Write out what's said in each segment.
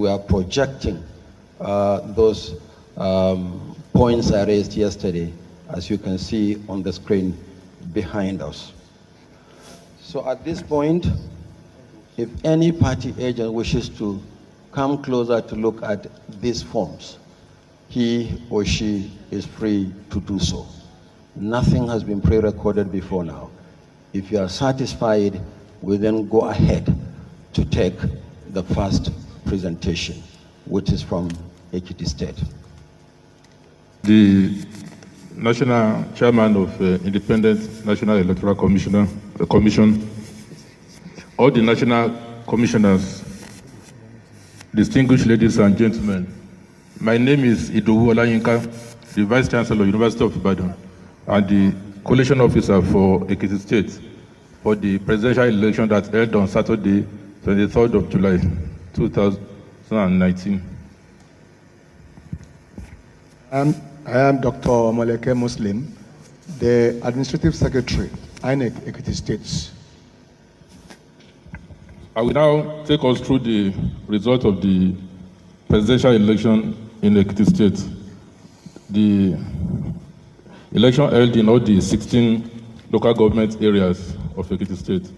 we are projecting those points I raised yesterday, as you can see on the screen behind us. So at this point, if any party agent wishes to come closer to look at these forms, he or she is free to do so. Nothing has been pre-recorded before now. If you are satisfied, we then go ahead to take the first presentation, which is from Ekiti State. The National Chairman of Independent National Electoral Commission, all the national commissioners, distinguished ladies and gentlemen, my name is Idowu Olayinka, the Vice Chancellor, University of Ibadan, and the Collation Officer for Ekiti State for the presidential election that held on Saturday, 23rd of July, 2019. I am Dr. Moleke Muslim, the Administrative Secretary, INEC Ekiti State. I will now take us through the result of the presidential election in Ekiti State. The election held in all the 16 local government areas of Ekiti State.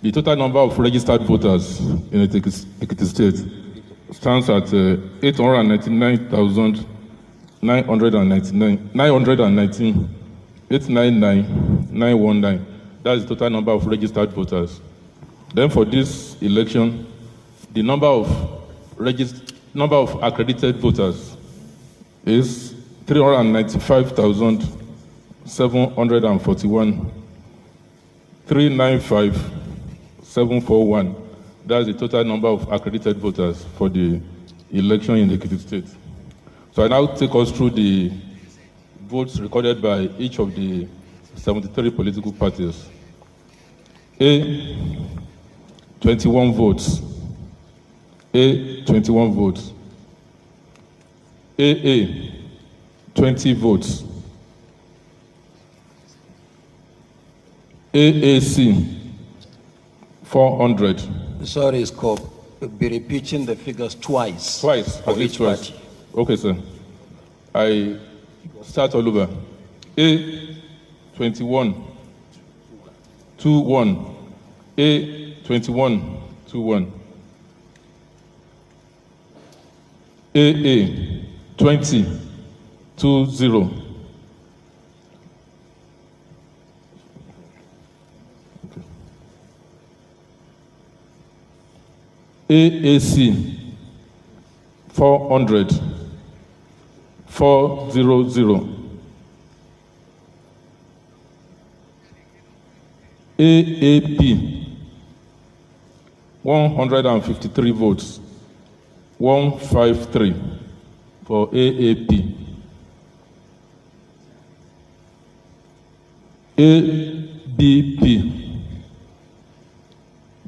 The total number of registered voters in Ekiti State stands at 899,919. That's the total number of registered voters. Then for this election, the number of accredited voters is 395,741. 395,741. That's the total number of accredited voters for the election in Ekiti State. So I now take us through the votes recorded by each of the 73 political parties. A, 21 votes. A, 21 votes. AA, 20 votes. AAC, 400. Sorry, Scope. Be repeating the figures twice. Twice for each party. Okay, sir. I start all over. A, 21, 2-1. A, 21, 2-1. AA, 20, 2-0. AAC, 400, 400. AAP, 153 votes, 153 for AAP. ABP,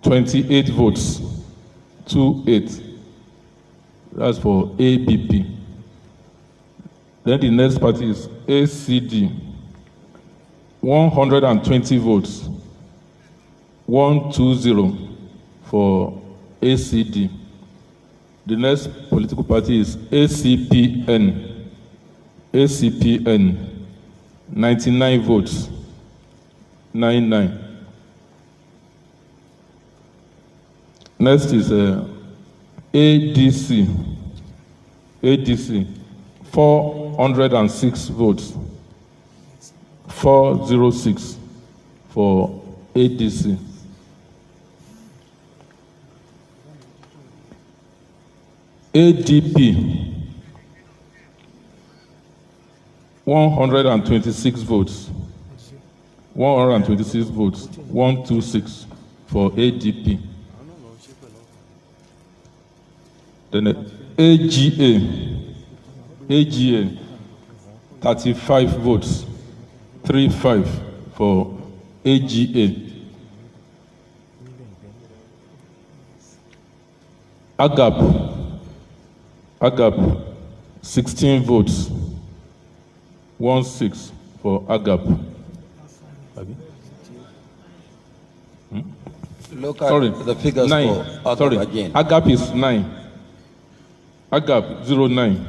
28 votes, 28. That's for ABP. Then the next party is ACD, 120 votes, 120 for ACD. The next political party is ACPN, ACPN, 99 votes, 99. Next is ADC, ADC, 406 votes, 406 for ADC. ADP, 126 votes, 126 votes, 126 for ADP. Then AGA, AGA, 35 votes, 35 for AGA. AGAP, AGAP, 16 votes, 16 for AGAP. Look at Sorry, the figures 9. for AGAP again. AGAP is 9. AGAP 09.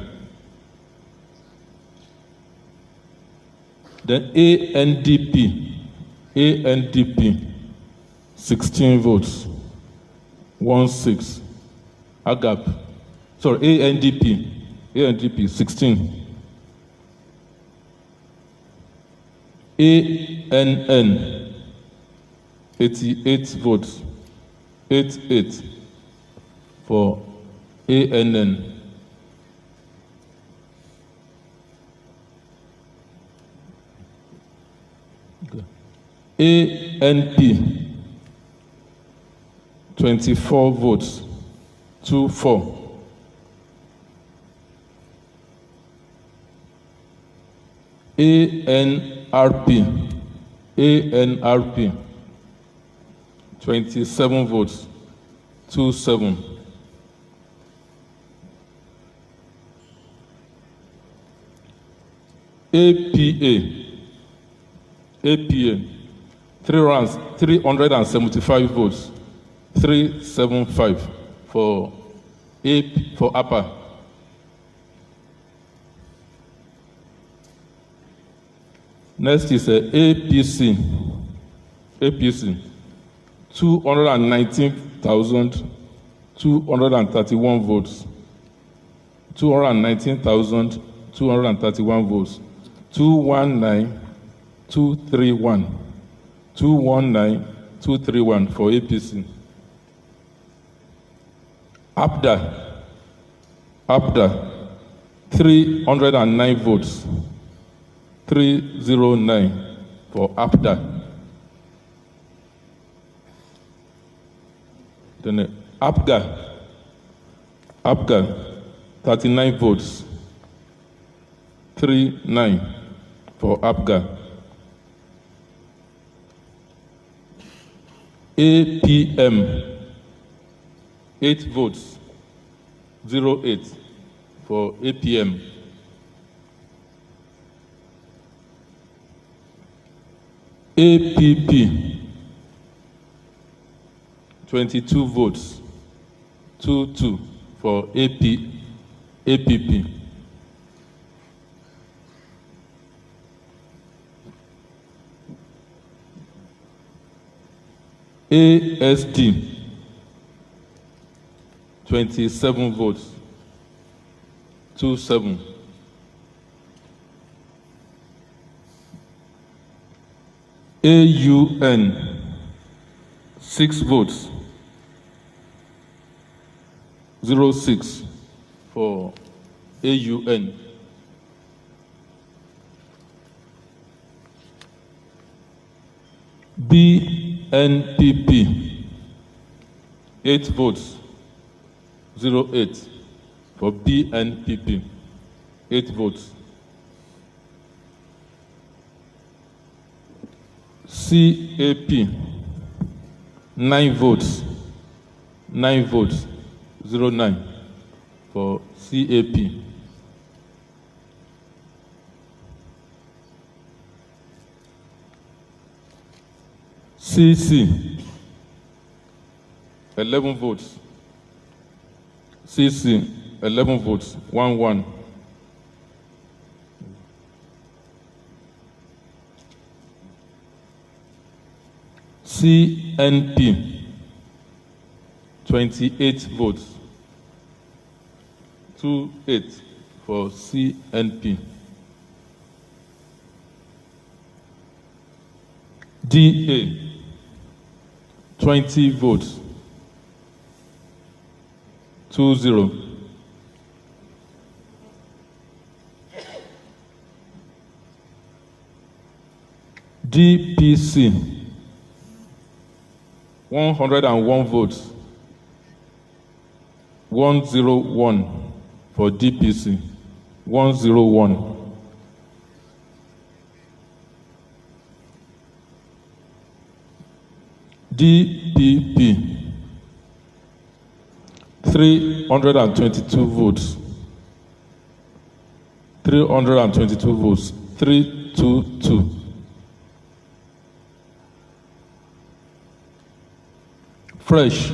Then ANDP 16 votes, 16. AGAP, sorry, ANDP 16. ANN 88 votes, 88 for ANN. ANP 24 votes, 24. ANRP 27 votes, 27. APA 375 votes, 375 for APA. Next is APC 219,231 votes, 219,231 votes, 219,231, 219,231 for APC. APDA 309 votes, 309 for APDA. Then APGA 39 votes, 39 for APGA. APM 8 votes, 08 for APM. APP 22 votes, 22 for APP. ASD 27 votes, 27. AUN 6 votes, 06 for AUN. BNPP 8 votes, 08 for BNPP, 8 votes. CAP 9 votes, 09 for CAP. CC 11 votes, CC 11 votes, 11. CNP 28 votes, 28 for CNP. DA 20 votes, 20. DPC 101 votes, 101 for DPC, 101. DPP 322 votes, 322 votes, 322. Fresh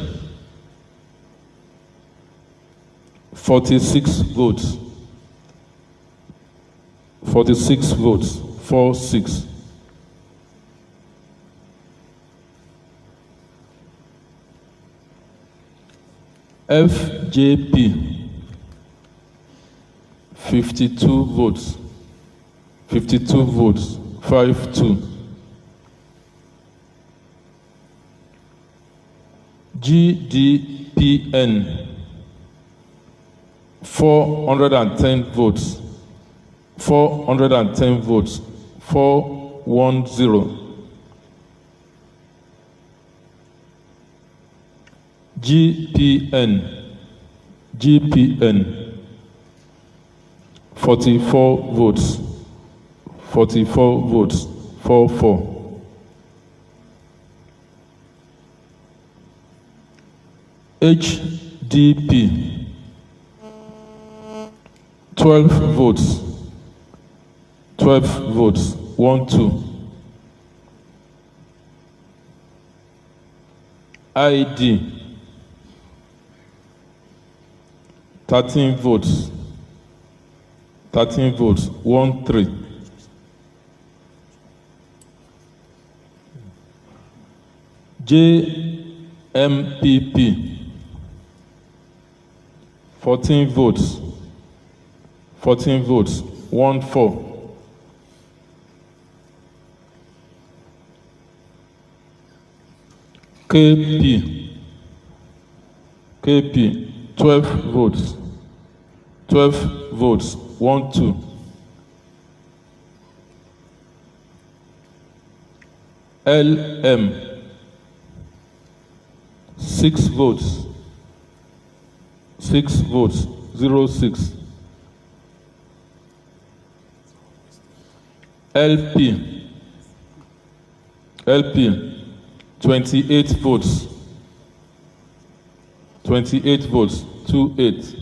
46 votes. 46 votes. 46. FJP 52 votes. 52 votes. 52. GDPN 410 votes. 410 votes. 410. GPN 44 votes. 44 votes. 44. HDP 12 votes. 12 votes. 12. ID 13 votes. 13 votes. 13. JMPP 14 votes. 14 votes. 14. KP 12 votes. 12 votes. 12. LM 6 votes. 6 votes. 06. LP 28 votes. 28 votes. 28.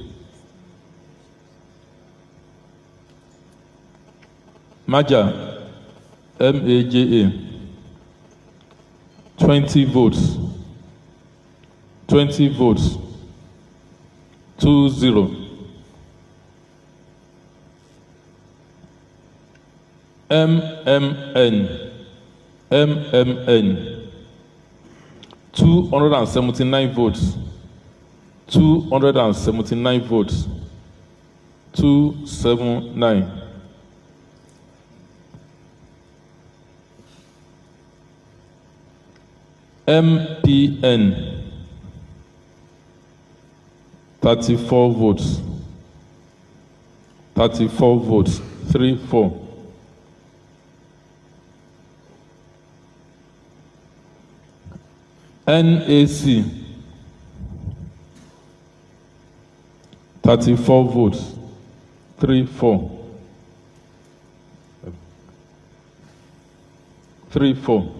Maja MAJA 20 votes. 20 votes. 20. MMN 279 votes. 279 votes. 279. MPN 34 votes. 34 votes. 34. NAC 34 votes. 34. 34.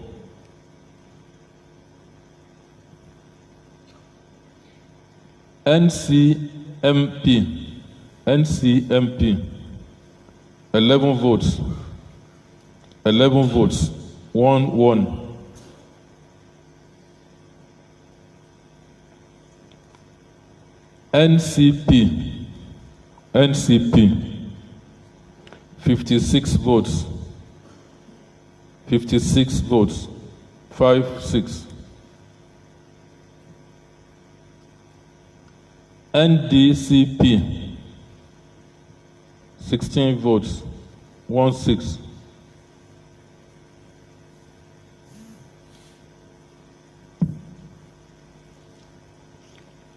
NCMP 11 votes. 11 votes. 1. NCP 56 votes. 56 votes. 56. NDCP 16 votes. 16.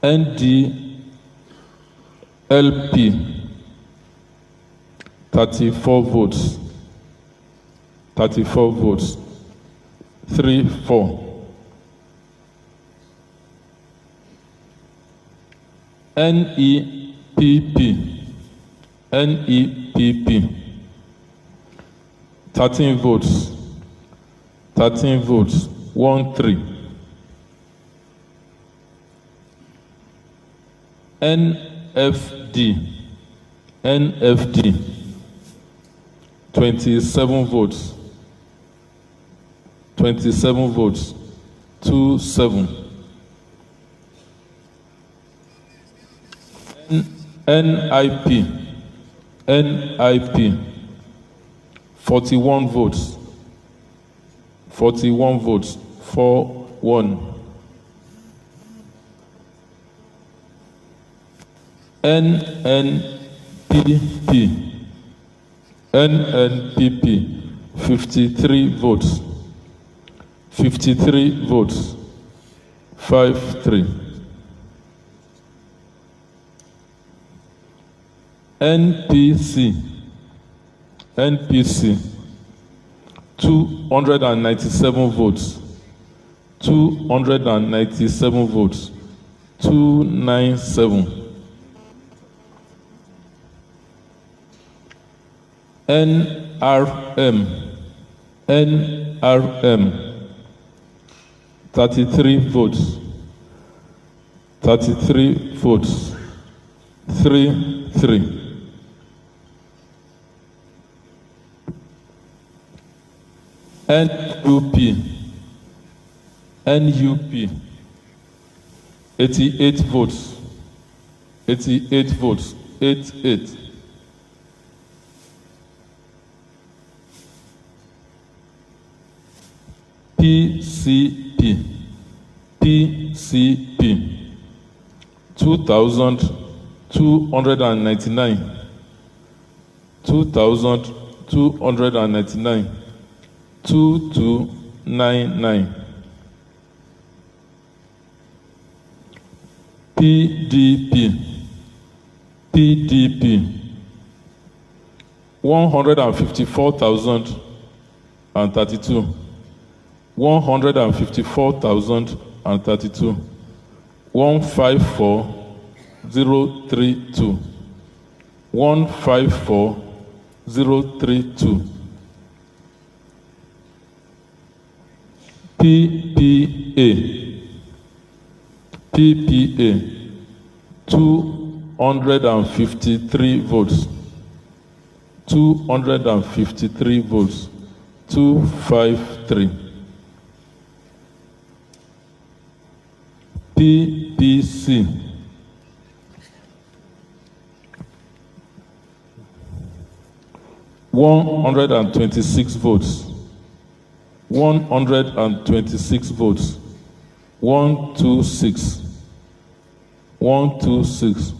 NDLP 34 votes. 34 votes. 34. NEPP 13 votes. 13 votes. 13. NFD 27 votes. 27 votes. 27. NIP 41 votes. 41 votes. 4-1. NNPP 53 votes. 53 votes. 5-3. NPC 297 votes. 297 votes. 297. NRM 33 votes. 33 votes. 3-3. NUP 88 votes. 88 votes. 8-8. PCP 2,299. 2,299. 2299. PDP 154,032. 154,032. 154,032. 154,032. PPA 253 votes. 253 votes. 253. PPC 126 votes. 126 votes. 126. 126.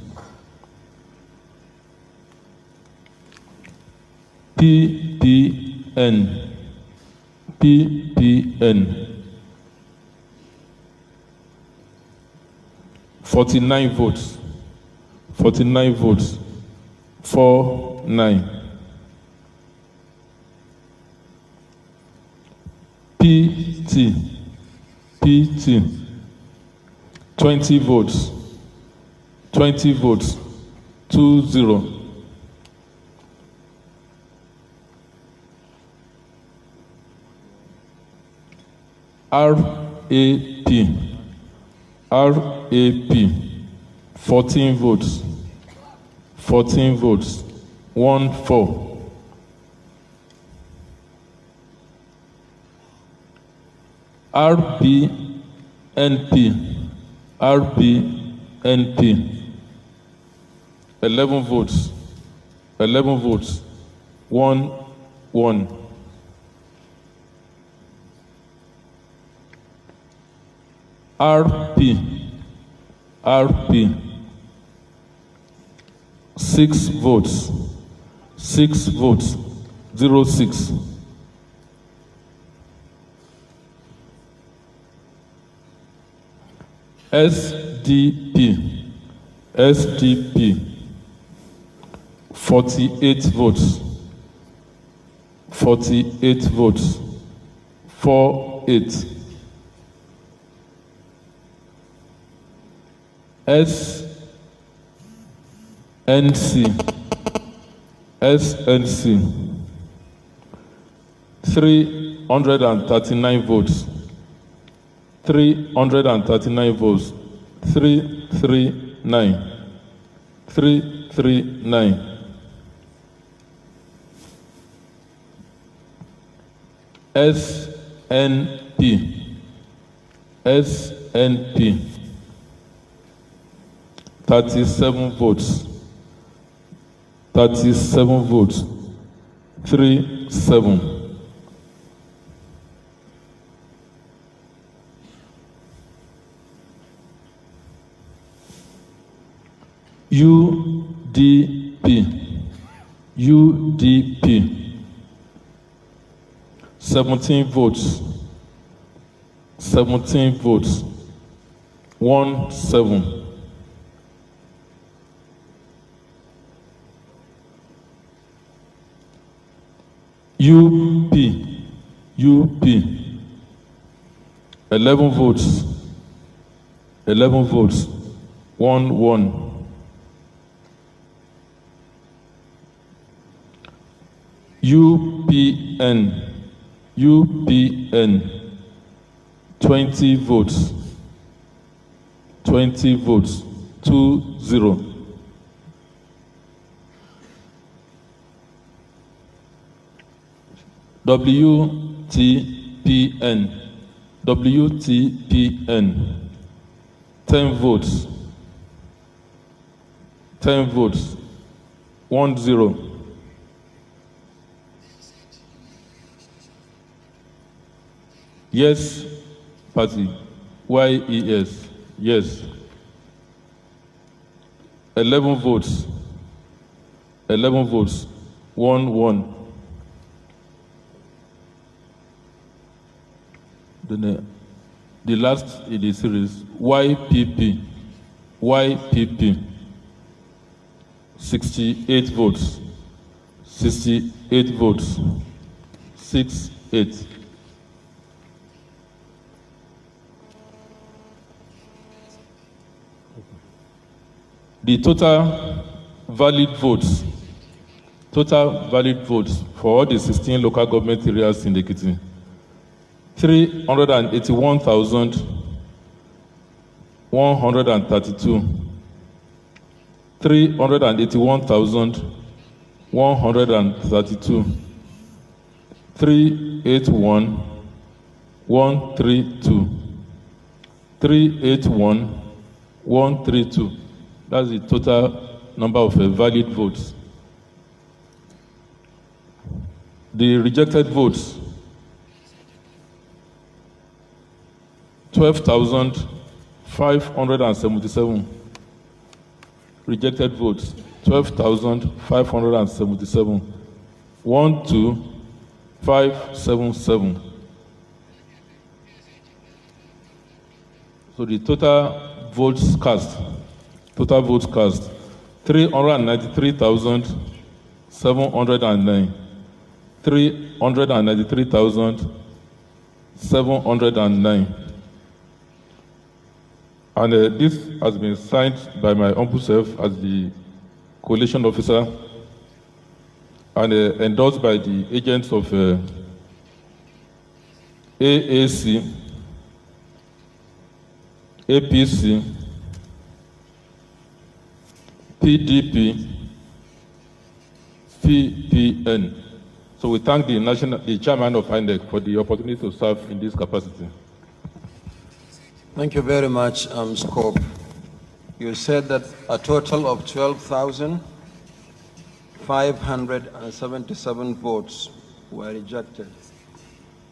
PPN 49 votes. 49 votes. 4-9. PT 20 votes. 20 votes. 2-0. RAP 14 votes. 14 votes. 1-4. RBNP 11 votes. 11 votes. 1-1. RP 6 votes. 6 votes. 0-6. SDP 48 votes. 48 votes. 4-8. SNC 339 votes. 339 votes. 339. 339. SNP 37 votes. 37 votes. 37. UDP. UDP. 17 votes. 17 votes. 17. UP. UP. 11 votes. 11 votes. 1. UPN. UPN. 20 votes. 20 votes. 2-0. WTPN. WTPN. 10 votes. 10 votes. 1-0. Yes Party. YES. Yes. 11 votes. 11 votes. 1. Then the last in the series, YPP. YPP. 68 votes. 68 votes. 6-8. The total valid votes for all the 16 local government areas in the Ekiti, 381,132. 381,132. 381,132. 381,132. That's the total number of valid votes. The rejected votes, 12,577. Rejected votes, 12,577. 12577. So the total votes cast, 393,709. 393,709. And this has been signed by my humble self as the collation officer and endorsed by the agents of AAC, APC, PDP, PPN. So we thank the chairman of INEC for the opportunity to serve in this capacity. Thank you very much, Scope. You said that a total of 12,577 votes were rejected.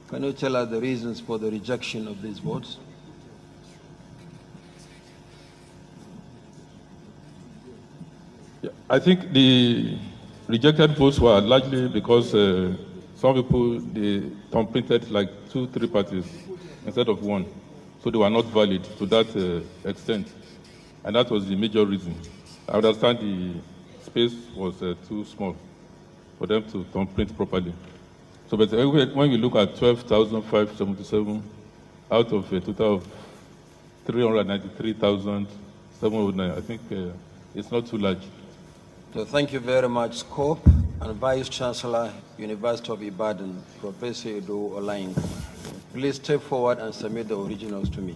Can you tell us the reasons for the rejection of these votes? Yeah, I think the rejected votes were largely because some people, they completed like 2-3 parties instead of one. So they were not valid to that extent. And that was the major reason. I understand the space was too small for them to print properly. So but when we look at 12,577 out of a total of 393,709, I think it's not too large. So thank you very much, Scope and Vice Chancellor, University of Ibadan, Professor Edo Olayin. Please step forward and submit the originals to me.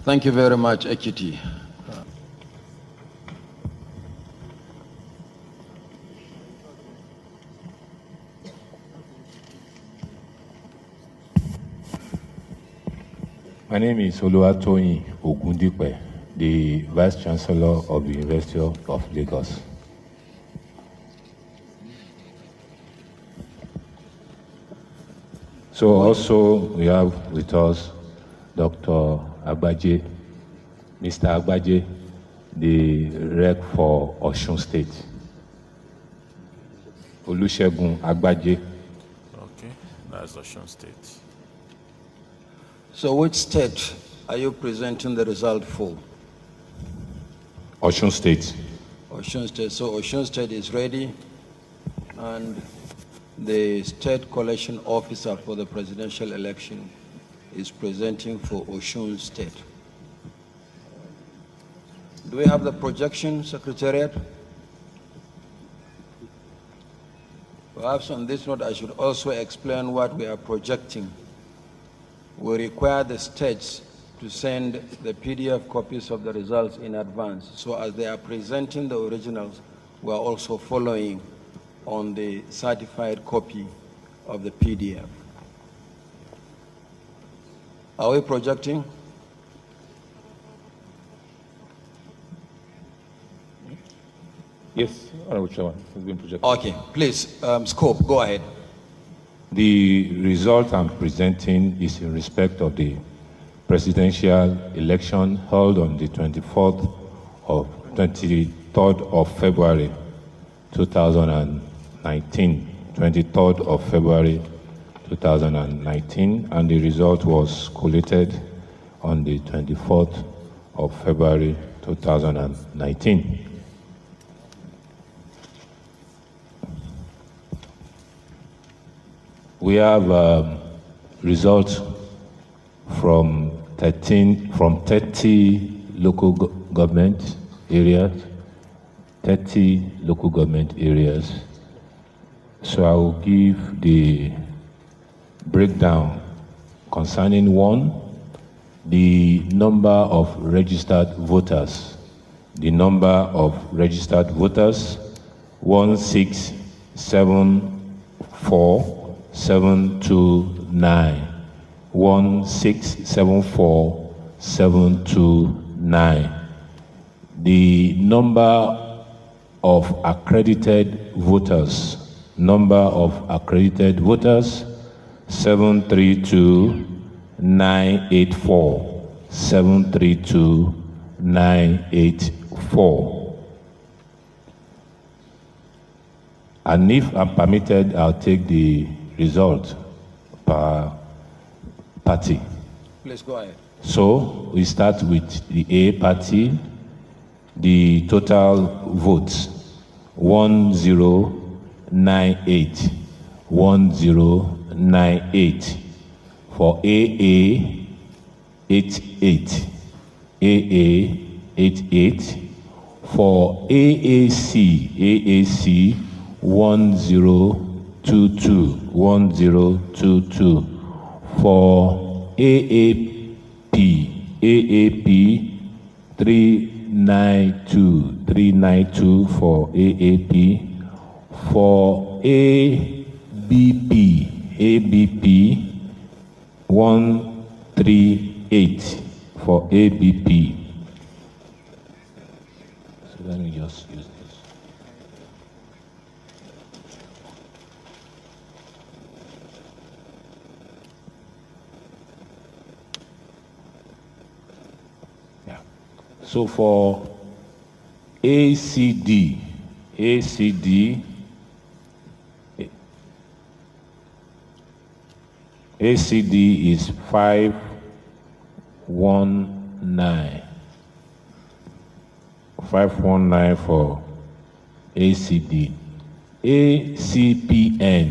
Thank you very much, Ekiti. My name is Oluwatoyin Ogundipe, the Vice Chancellor of the University of Lagos. So also we have with us Dr. Agbaje, Mr. Agbaje, the rep for Osun State. Olusegun Agbaje. Okay, that's Osun State. So which state are you presenting the result for? Osun State. Osun State. So Osun State is ready, and the state collation officer for the presidential election is presenting for Osun State. Do we have the projection, Secretariat? Perhaps on this note, I should also explain what we are projecting. We require the states to send the PDF copies of the results in advance. So as they are presenting the originals, we are also following on the certified copy of the PDF. Are we projecting? Yes, Honorable Chairman, it's been projected. Okay, please, Scope, go ahead. The result I'm presenting is in respect of the presidential election held on the 23rd of February 2019. 23rd of February 2019, and the result was collated on the 24th of February 2019. We have results from 30 local government areas, 30 local government areas. So I will give the breakdown concerning one, the number of registered voters. The number of registered voters, 1674729. 1674729. The number of accredited voters. Number of accredited voters, 732,984. 732,984. And if I'm permitted, I'll take the result per party. Please go ahead. So we start with the A party. The total votes, 1098. 1098. For AA, 88. AA, 88. For AAC, 1022. 1022. For AAP, 392 for AAP. For ABP, 138 for ABP. So let me just use this. Yeah. So for ACD is 519. 519 for ACD. ACPN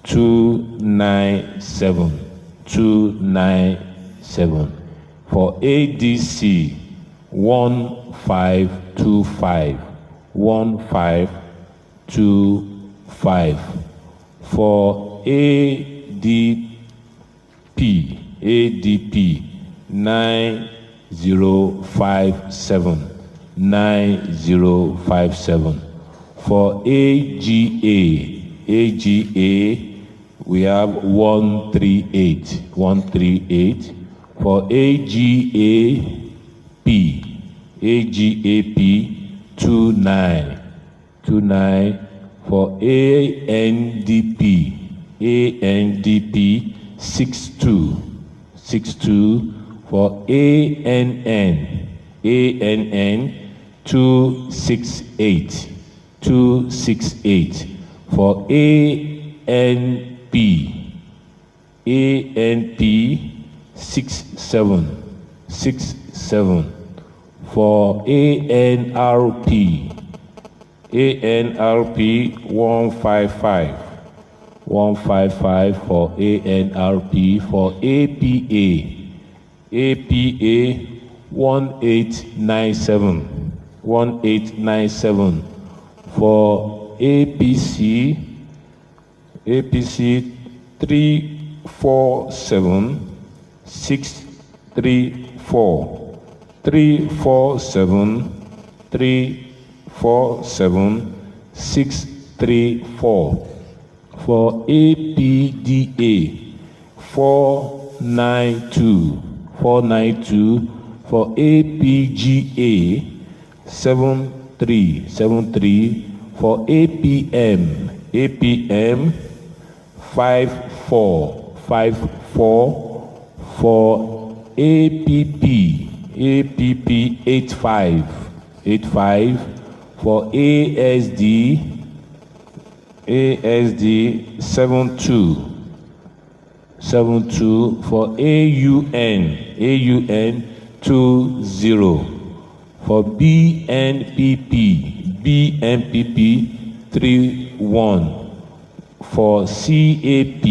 297. 297. For ADC 1525. 1525. For ADP ADP 9057. 9057. For AGA, we have 138. 138. For AGAP, 29. 29. For ANDP 62. 62. For ANN 268. 268. For ANP 67. 67. For ANRP 155. 155 for ANRP. For APA 1897. 1897. For APC 347 634. 347 634. For APDA 492. 492. For APGA 73. For APM 54. For APP 85. For ASD 72. For AUN 20. For BNPP 31. For CAP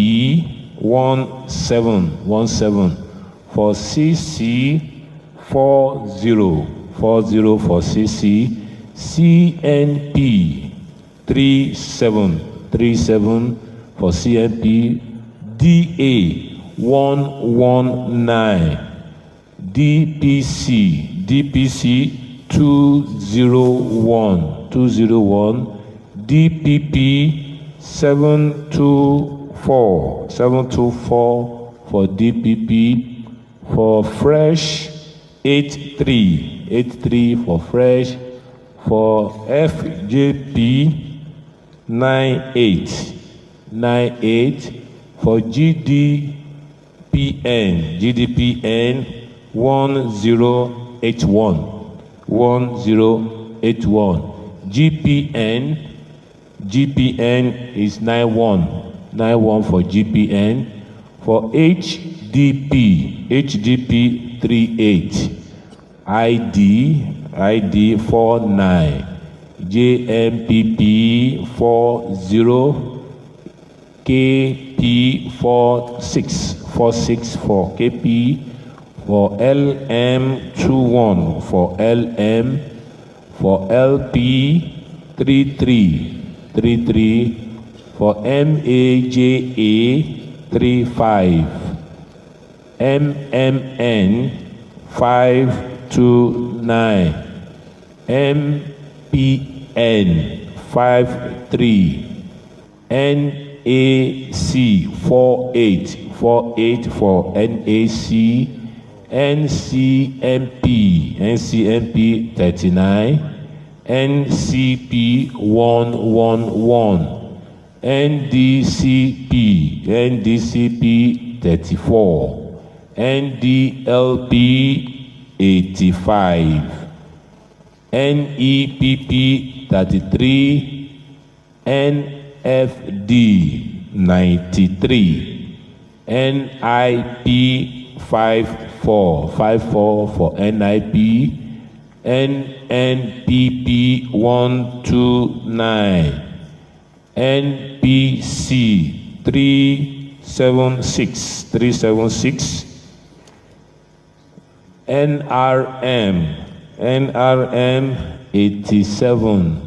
17. For CC 40. For CC. CNP 37. For CNP. DA 119. DPC 201. DPP 724. For DPP. For Fresh 83 for Fresh. For FJP 98. For GDPN 1081. GPN is 91 for GPN. For HDP 38. ID 49. JMPP 40. KP 46 for KP. For LM 21. For LM. For LP 33. For MAJA 35. MMN 529. MPN 53. NAC 48 for NAC. NCMP 39. NCP 111. NDCP 34. NDLP 85. NEPP 33. NFD 93. NIP 54 for NIP. NNPP 129. NPC 376. NRM 87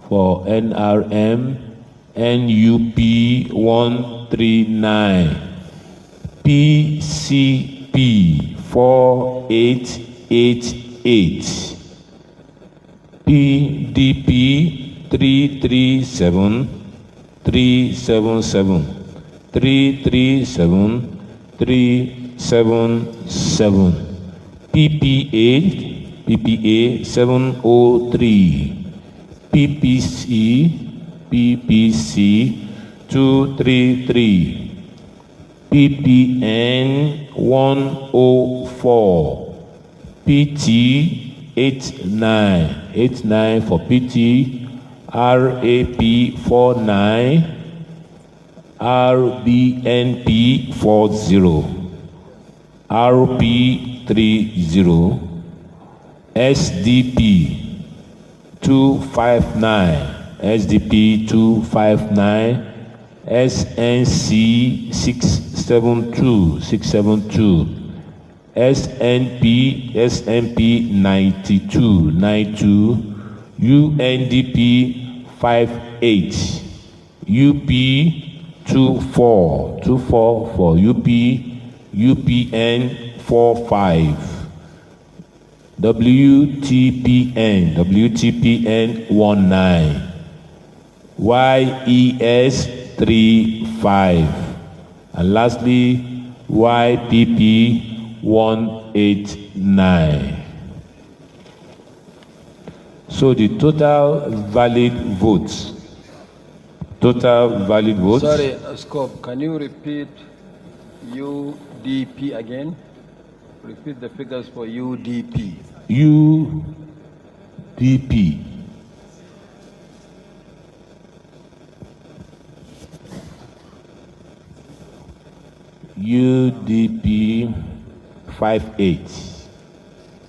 for NRM. NUP 139, PCP 4888, PDP 337 377, 337 377, PPA 703, PPC 233, PPN 104, PT 89 for PT, RAP 49, RBNP 40, RP 30, SDP 259, SDP 259, SNC 672, SNP 92, UNDP 58, UP 24 for UP, UPN 45, WTPN 19, YES 35, and lastly YPP 189. So the total valid votes. Sorry, Scope, can you repeat UDP again? Repeat the figures for UDP. UDP. UDP 58.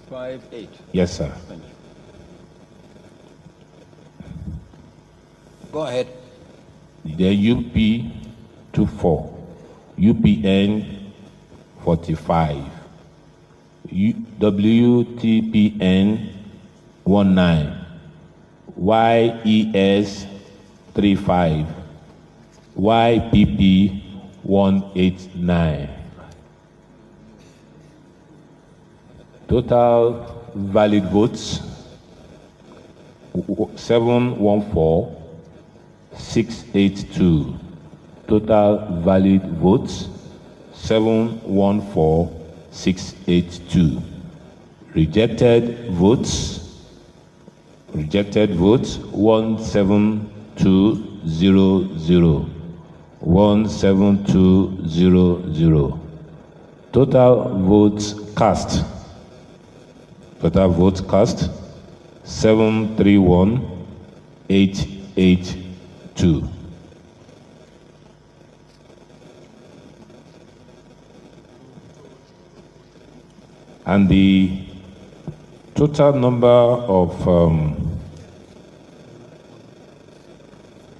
58. Yes, sir. Thank you. Go ahead. The UP 24, UPN 45, WTPN 19, YES 35, YPP 189. Total valid votes 714,682. Total valid votes 714,682. Rejected votes 17200. 17200. Total votes cast 731,882. And the total number of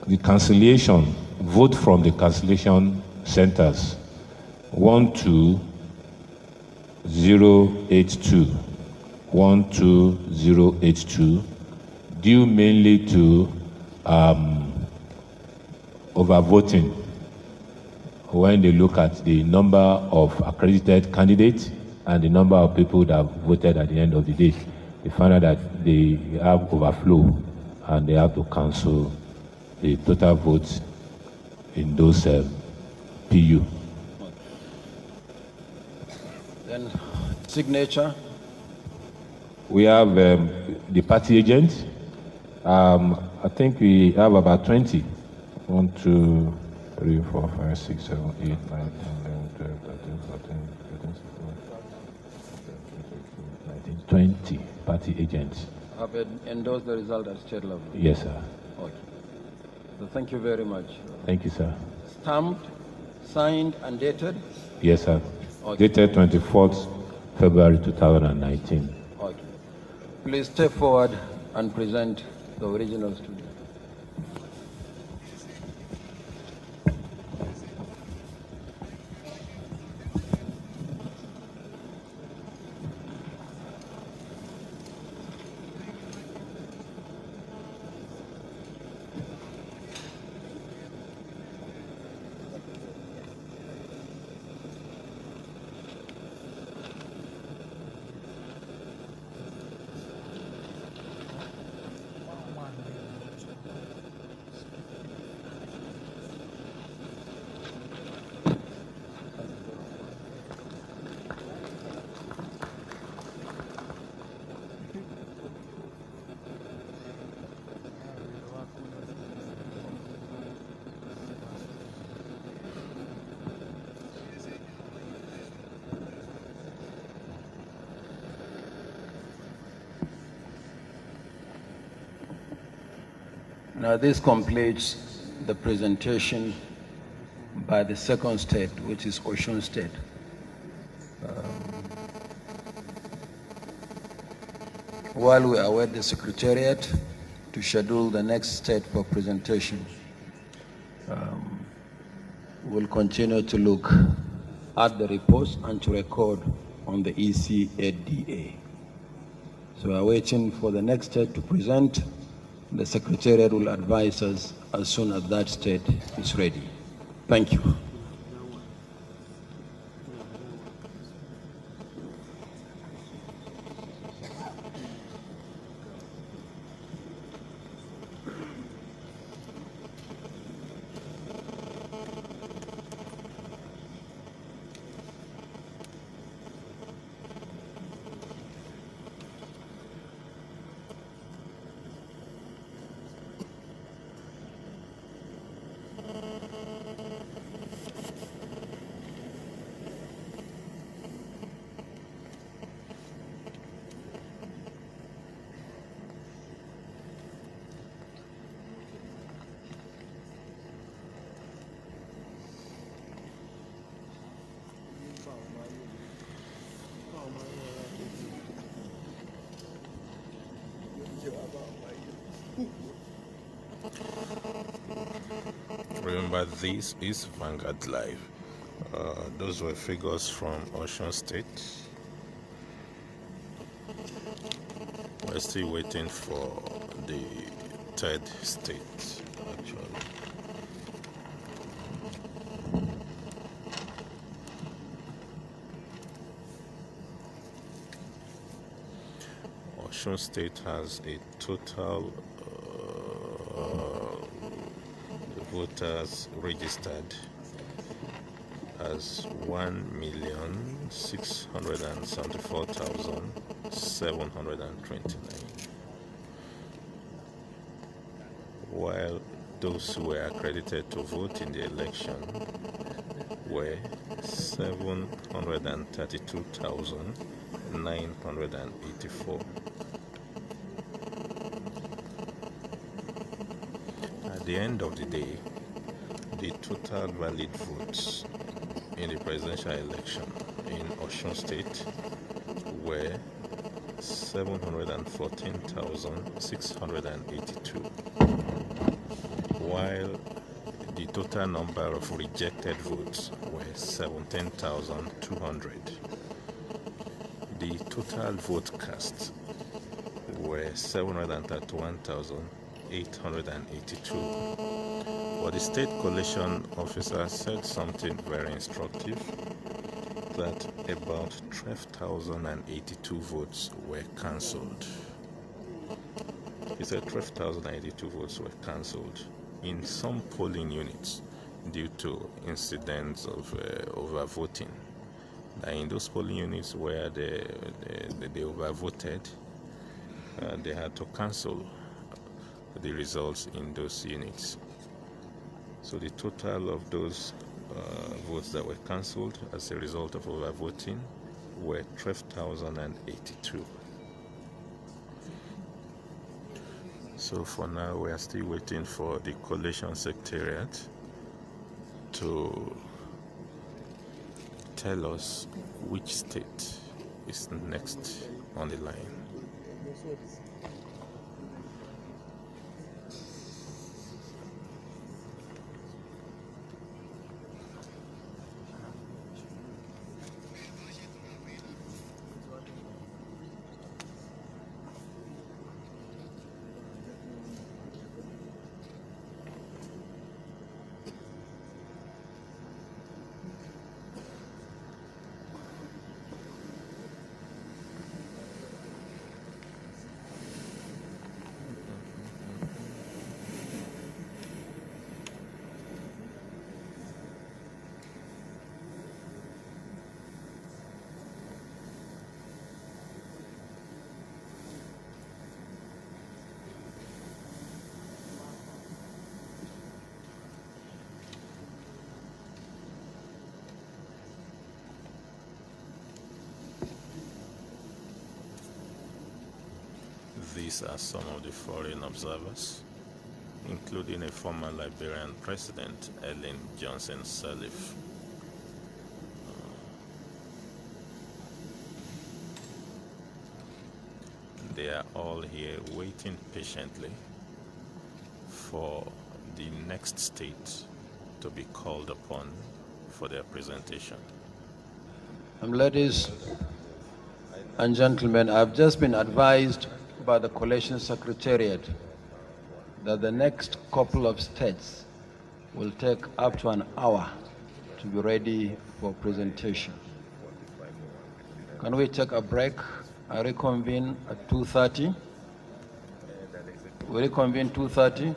the cancellation, vote from the cancellation centers, 12082. 12082, due mainly to overvoting when they look at the number of accredited candidates and the number of people that voted at the end of the day. They find out that they have overflow and they have to cancel the total votes in those PU. Then signature. We have the party agent. I think we have about 20. 1, 2, 3, 4, 5, 6, 7, 8, 9, 10, 11, 12, 13, 14, 15, 16, 20 party agents. Have endorsed the result at state level. Yes, sir. Okay. So thank you very much. Thank you, sir. Stamped, signed, and dated? Yes, sir. Okay. Dated 24th February 2019. Okay. Please step forward and present the original studio. Now this completes the presentation by the second state, which is Osun State. While we await the Secretariat to schedule the next state for presentation, we'll continue to look at the reports and to record on the ECADA. So we're waiting for the next state to present. The Secretariat will advise us as soon as that state is ready. Thank you. Remember, this is Vanguard Live. Those were figures from Osun State. We're still waiting for the third state, actually. Osun State has a total voters registered as 1,674,729, while those who were accredited to vote in the election were 732,984. At the end of the day, the total valid votes in the presidential election in Osun State were 714,682, while the total number of rejected votes were 17,200. The total vote cast were 731,882. But the state collation officer said something very instructive, that about 12,082 votes were cancelled. He said 12,082 votes were cancelled in some polling units due to incidents of overvoting. Now, in those polling units where they overvoted, they had to cancel the results in those units. So the total of those votes that were cancelled as a result of overvoting were 12,082. So for now, we are still waiting for the Collation Secretariat to tell us which state is next on the line. These are some of the foreign observers including a former Liberian president, Ellen Johnson Sirleaf. They are all here waiting patiently for the next state to be called upon for their presentation. Ladies and gentlemen, I've just been advised by the Collation Secretariat that the next couple of states will take up to an hour to be ready for presentation. Can we take a break and reconvene at 2:30? We reconvene 2:30?